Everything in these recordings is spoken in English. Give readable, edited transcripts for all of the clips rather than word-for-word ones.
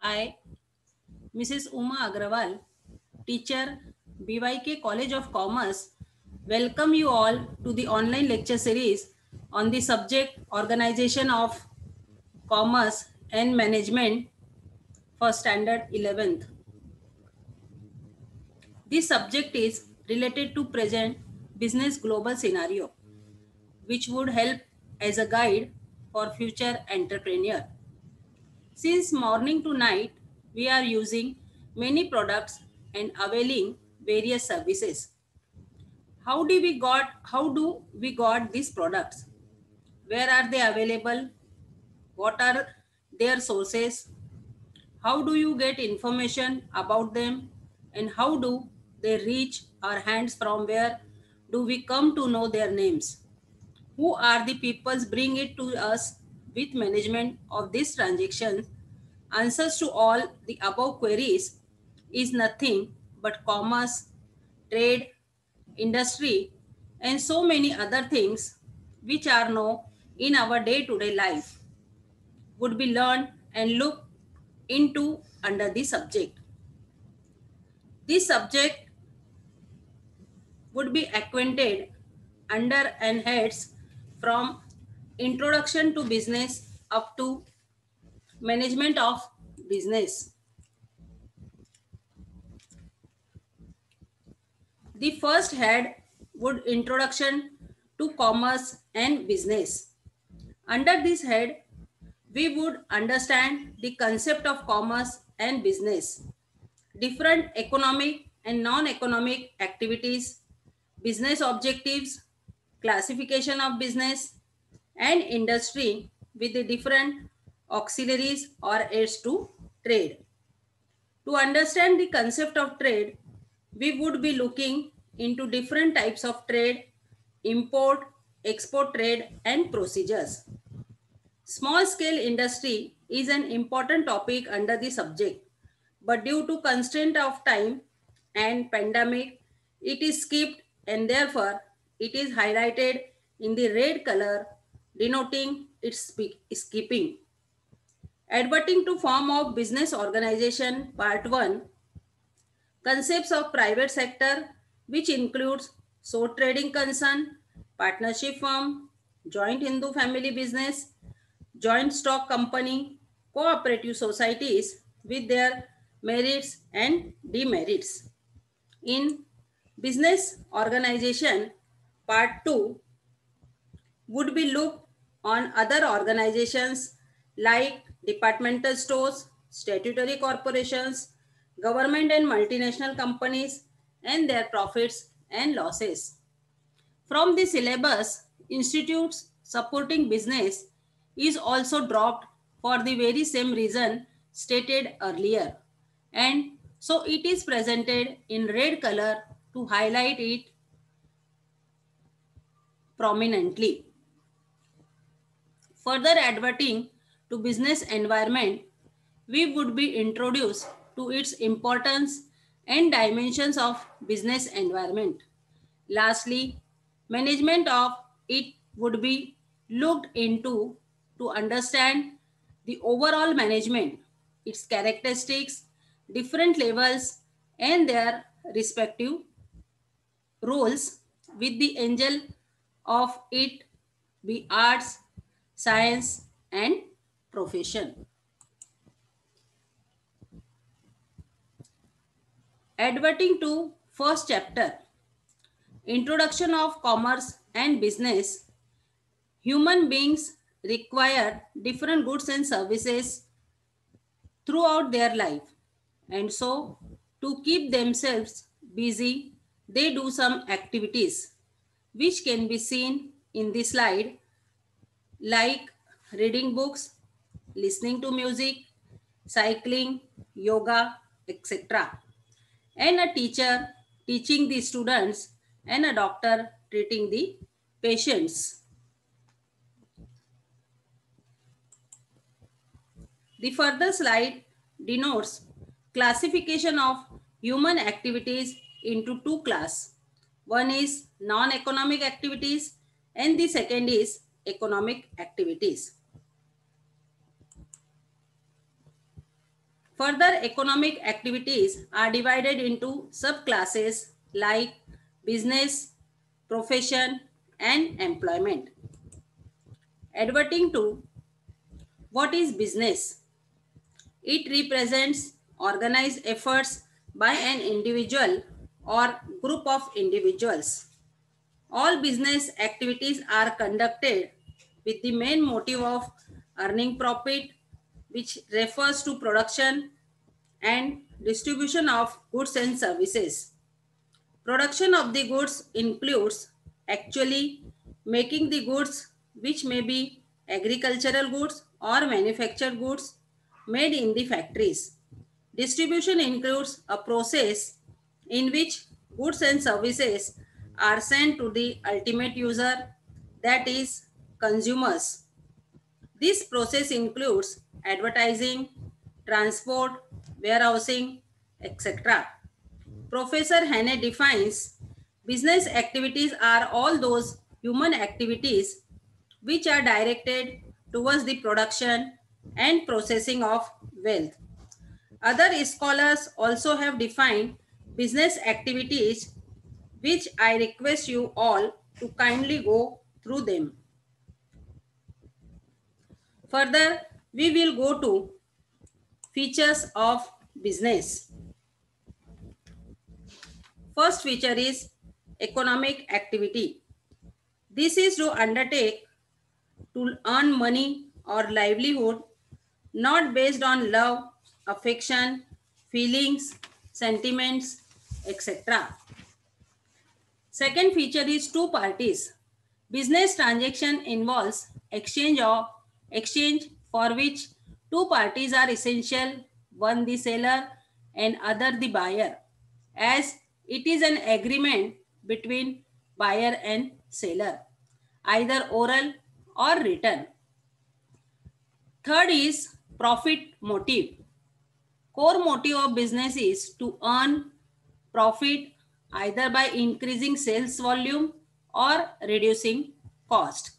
I, Mrs. Uma Agrawal, teacher, BYK College of Commerce, welcome you all to the online lecture series on the subject Organization of Commerce and Management for Standard 11th. This subject is related to present business global scenario, which would help as a guide for future entrepreneur. Since morning to night, we are using many products and availing various services. How do we got these products? Where are they available? What are their sources? How do you get information about them? And how do they reach our hands? From where do we come to know their names? Who are the peoples bring it to us with management of these transactions? Answers to all the above queries is nothing but commerce, trade, industry, and so many other things which are known in our day-to-day life would be learned and looked into under the subject. This subject would be acquainted under and heads from introduction to business up to management of business. The first head would introduction to commerce and business. Under this head, we would understand the concept of commerce and business, different economic and non-economic activities, business objectives, classification of business, and industry with the different auxiliaries or aids to trade. To understand the concept of trade, we would be looking into different types of trade, import, export trade, and procedures. Small scale industry is an important topic under the subject, but due to constraint of time and pandemic, it is skipped and therefore it is highlighted in the red color denoting its skipping. Adverting to form of business organization part 1, concepts of private sector, which includes sole trading concern, partnership firm, joint Hindu family business, joint stock company, cooperative societies with their merits and demerits. In business organization, part 2 would be looked on other organizations like departmental stores, statutory corporations, government and multinational companies, and their profits and losses. From the syllabus, institutes supporting business is also dropped for the very same reason stated earlier. And so it is presented in red color to highlight it prominently. Further adverting to business environment, we would be introduced to its importance and dimensions of business environment. Lastly, management of it would be looked into to understand the overall management, its characteristics, different levels, and their respective roles with the angel of it be arts, science, and profession. Adverting to first chapter, introduction of commerce and business. Human beings require different goods and services throughout their life. And so, to keep themselves busy, they do some activities which can be seen in the slide, like reading books, listening to music, cycling, yoga, etc. And a teacher teaching the students, and a doctor treating the patients. The further slide denotes classification of human activities into two classes. One is non-economic activities and the second is economic activities. Further, economic activities are divided into subclasses like business, profession, and employment. Adverting to what is business? It represents organized efforts by an individual or group of individuals. All business activities are conducted with the main motive of earning profit, which refers to production and distribution of goods and services. Production of the goods includes actually making the goods, which may be agricultural goods or manufactured goods made in the factories. Distribution includes a process in which goods and services are sent to the ultimate user, that is, consumers. This process includes advertising, transport, warehousing, etc. Professor Hannay defines business activities are all those human activities which are directed towards the production and processing of wealth. Other scholars also have defined business activities, which I request you all to kindly go through them. Further, we will go to features of business. First feature is economic activity. This is to undertake to earn money or livelihood not based on love, affection, feelings, sentiments, etc. Second feature is two parties. Business transaction involves exchange for which two parties are essential, one the seller and other the buyer, as it is an agreement between buyer and seller, either oral or written. Third is profit motive. Core motive of business is to earn profit either by increasing sales volume or reducing cost.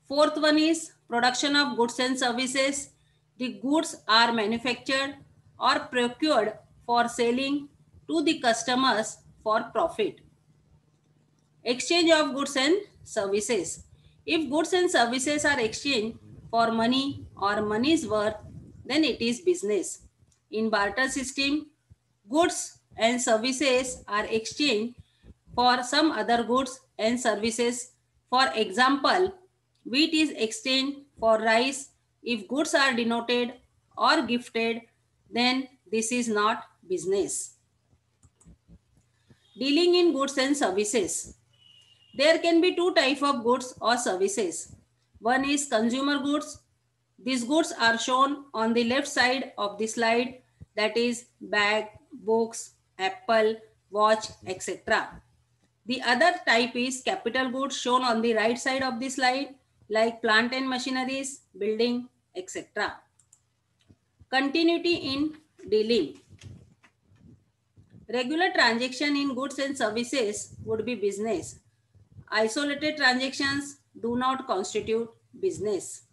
Fourth one is production of goods and services. The goods are manufactured or procured for selling to the customers for profit. Exchange of goods and services. If goods and services are exchanged for money or money's worth, then it is business. In barter system, goods and services are exchanged for some other goods and services. For example, wheat is exchanged for rice. If goods are denoted or gifted, then this is not business. Dealing in goods and services. There can be two types of goods or services. One is consumer goods. These goods are shown on the left side of the slide, that is bag, books, apple, watch, etc. The other type is capital goods shown on the right side of the slide, like plant and machineries, building, etc. Continuity in dealing. Regular transaction in goods and services would be business. Isolated transactions do not constitute business.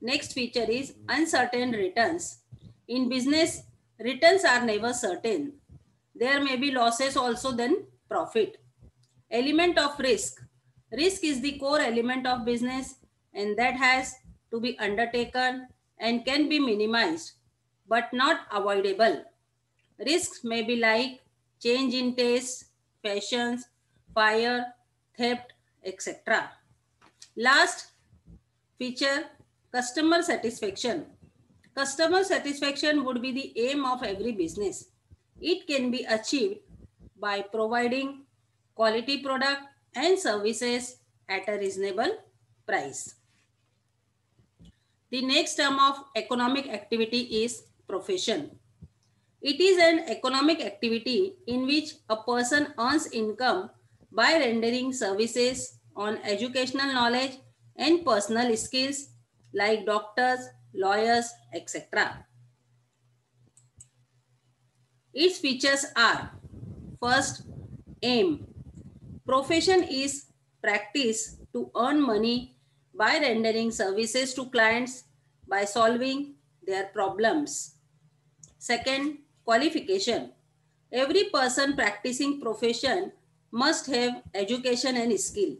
Next feature is uncertain returns. In business, returns are never certain. There may be losses also than profit. Element of risk. Risk is the core element of business and that has to be undertaken and can be minimized but not avoidable. Risks may be like change in taste, fashions, fire, theft, etc. Last feature, customer satisfaction. Customer satisfaction would be the aim of every business. It can be achieved by providing quality product and services at a reasonable price. The next term of economic activity is profession. It is an economic activity in which a person earns income by rendering services on educational knowledge and personal skills like doctors, lawyers, etc. Its features are: first, aim. Profession is practice to earn money by rendering services to clients by solving their problems. Second, qualification. Every person practicing profession must have education and skill.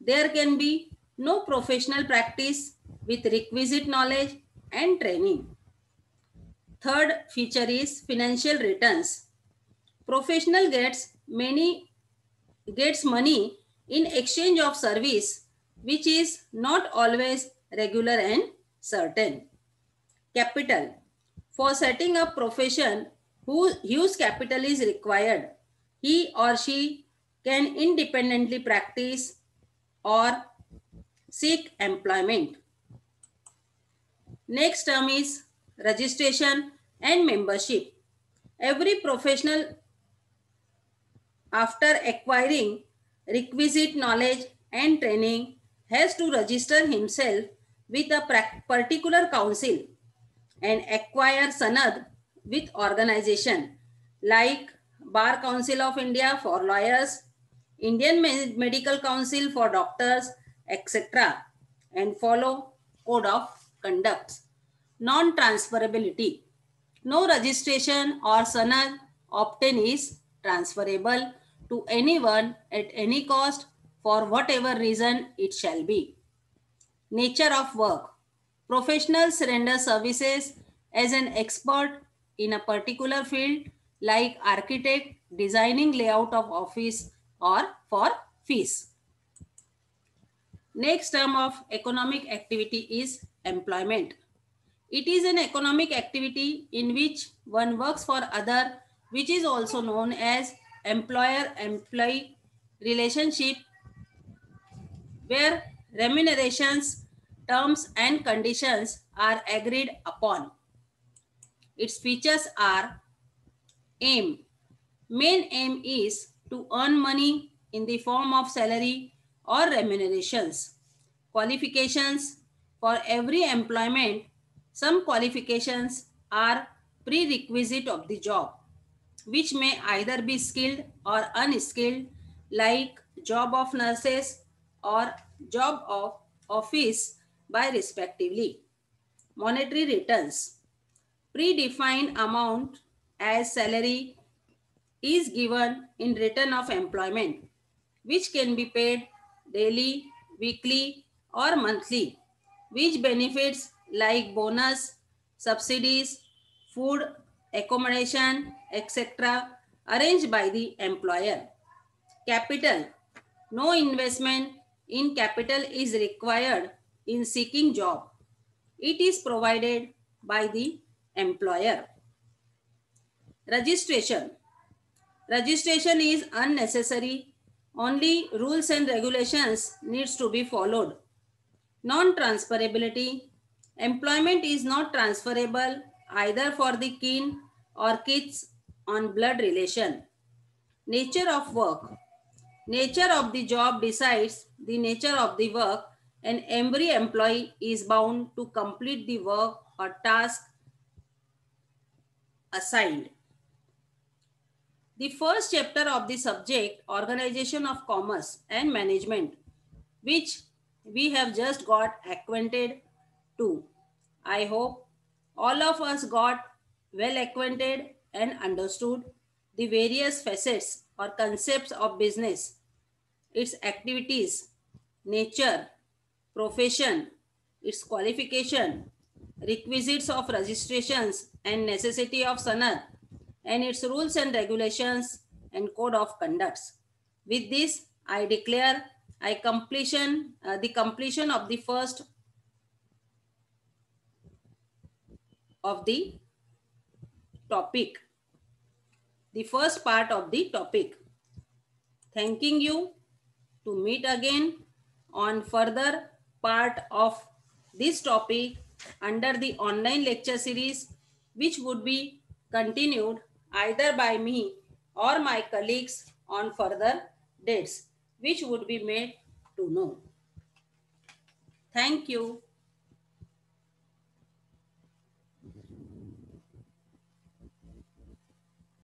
There can be no professional practice with requisite knowledge and training. Third feature is financial returns. Professional gets money in exchange of service, which is not always regular and certain. Capital. For setting up profession, whose capital is required, he or she can independently practice or seek employment. Next term is registration and membership. Every professional, after acquiring requisite knowledge and training, has to register himself with a particular council and acquire sanad with organization like Bar Council of India for lawyers, Indian Medical Council for doctors, etc. and follow code of conduct. Non-transferability. No registration or sanad obtained is transferable to anyone at any cost for whatever reason it shall be. Nature of work. Professionals render services as an expert in a particular field like architect designing layout of office or for fees. Next term of economic activity is employment. It is an economic activity in which one works for other, which is also known as employer-employee relationship, where remunerations, terms and conditions are agreed upon. Its features are aim. Main aim is to earn money in the form of salary or remunerations. Qualifications. For every employment, some qualifications are prerequisite of the job, which may either be skilled or unskilled, like job of nurses or job of office by respectively. Monetary returns. Predefined amount as salary is given in return of employment, which can be paid daily, weekly, or monthly, which benefits like bonus, subsidies, food, accommodation, etc., arranged by the employer. Capital. No investment in capital is required in seeking job. It is provided by the employer. Registration. Registration is unnecessary. Only rules and regulations needs to be followed. Non-transferability. Employment is not transferable either for the kin or kids on blood relation. Nature of work. Nature of the job decides the nature of the work, and every employee is bound to complete the work or task assigned. The first chapter of the subject, Organization of Commerce and Management, which we have just got acquainted to. I hope all of us got well acquainted and understood the various facets or concepts of business, its activities, nature, profession, its qualification, requisites of registrations and necessity of sanad, and its rules and regulations and code of conducts. With this, I declare the completion of the first of the topic, the first part of the topic. Thanking you, to meet again on further part of this topic under the online lecture series, which would be continued either by me or my colleagues on further dates, which would be made to know. Thank you.